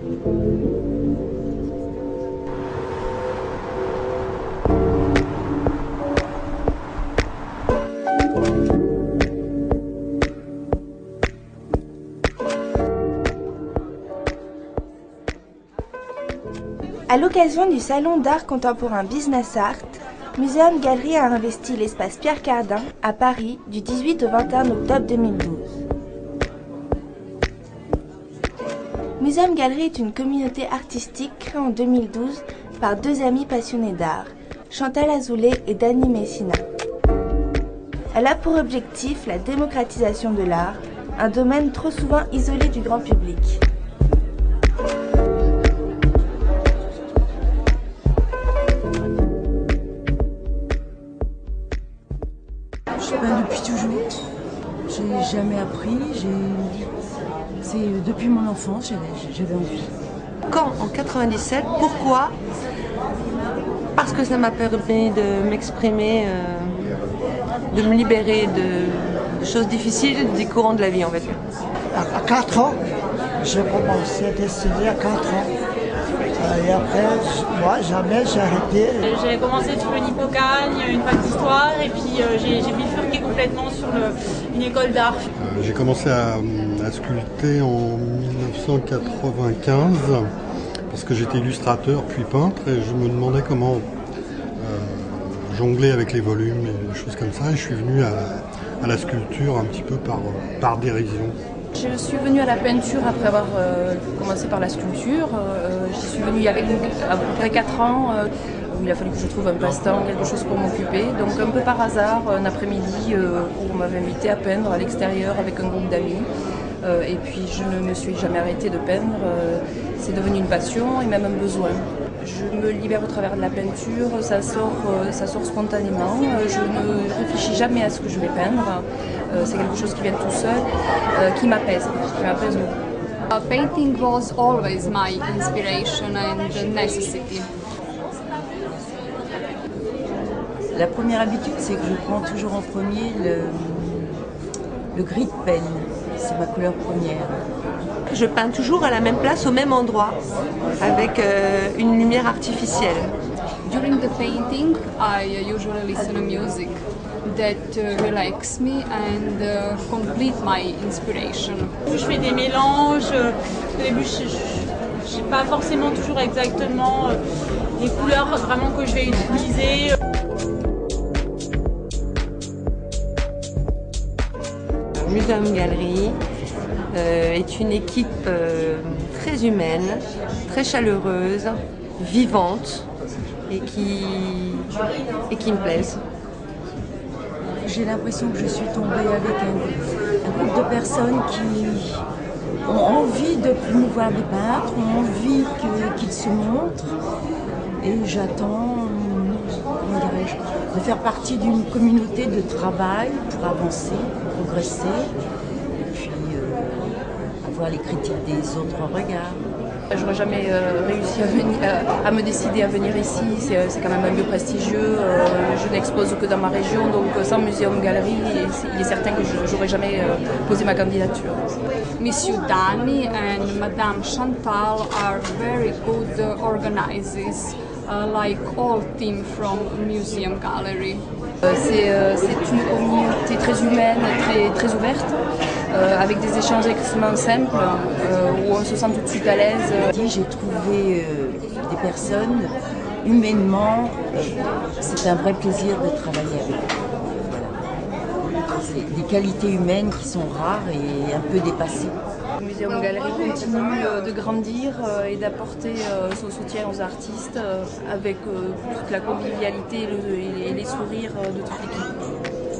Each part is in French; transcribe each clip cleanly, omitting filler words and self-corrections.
À l'occasion du Salon d'art contemporain Business Art, Muséum Galerie a investi l'espace Pierre Cardin à Paris du 18 au 21 octobre 2012. Muséum Galerie est une communauté artistique créée en 2012 par deux amis passionnés d'art, Chantal Azoulay et Dany Messina. Elle a pour objectif la démocratisation de l'art, un domaine trop souvent isolé du grand public. Je peins depuis toujours. J'ai jamais appris. C'est depuis mon enfance, j'avais envie. Quand en 97, pourquoi? Parce que ça m'a permis de m'exprimer, de me libérer de choses difficiles, des courants de la vie en fait. À 4 ans, j'ai commencé à dessiner à 4 ans. Et après, moi, jamais j'ai arrêté. J'ai commencé sur une hippocagne, une fac d'histoire, et puis j'ai bifurqué complètement sur une école d'art. J'ai commencé à sculpter en 1995, parce que j'étais illustrateur puis peintre, et je me demandais comment jongler avec les volumes et des choses comme ça, et je suis venu à la sculpture un petit peu par dérision. Je suis venue à la peinture après avoir commencé par la sculpture. J'y suis venue il y avait à peu près 4 ans, où il a fallu que je trouve un passe-temps, quelque chose pour m'occuper. Donc un peu par hasard, un après-midi, où on m'avait invité à peindre à l'extérieur avec un groupe d'amis. Et puis je ne me suis jamais arrêtée de peindre. C'est devenu une passion et même un besoin. Je me libère au travers de la peinture, ça sort spontanément. Je ne réfléchis jamais à ce que je vais peindre. C'est quelque chose qui vient tout seul, qui m'apaise beaucoup. Painting was always my inspiration and necessity. La première habitude, c'est que je prends toujours en premier le gris de pen. C'est ma couleur première. Je peins toujours à la même place, au même endroit, avec une lumière artificielle. During the painting, I usually listen to music that relax me and complete my inspiration. Je fais des mélanges. Au début, je sais pas forcément toujours exactement les couleurs vraiment que je vais utiliser. Muséum Galerie est une équipe très humaine, très chaleureuse, vivante et qui me plaise. J'ai l'impression que je suis tombée avec un groupe de personnes qui ont envie de promouvoir des peintres, ont envie qu'ils se montrent. Et j'attends, comment dirais-je, de faire partie d'une communauté de travail pour avancer, pour progresser, et puis avoir les critiques des autres en regard. J'aurais jamais réussi à me décider à venir ici, c'est quand même un lieu prestigieux, je n'expose que dans ma région, donc sans Muséum Galerie, il est certain que je n'aurais jamais posé ma candidature. Monsieur Dany and Madame Chantal are very good organizers, like all team from Muséum Galerie. C'est une communauté très humaine, très ouverte, avec des échanges extrêmement simples, où on se sent tout de suite à l'aise. J'ai trouvé des personnes, humainement, c'est un vrai plaisir de travailler avec eux. Voilà. C'est des qualités humaines qui sont rares et un peu dépassées. Le Muséum Galerie continue de grandir et d'apporter son soutien aux artistes avec toute la convivialité et les sourires de toute l'équipe.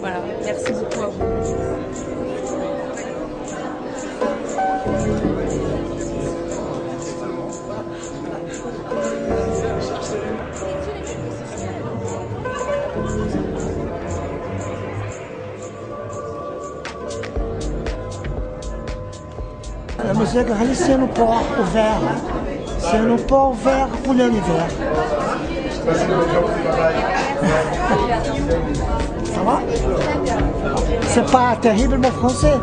Voilà, merci beaucoup à vous. Le musée Galerie, c'est un port ouvert. C'est un port ouvert pour l'univers. Ça va? C'est pas terriblement français.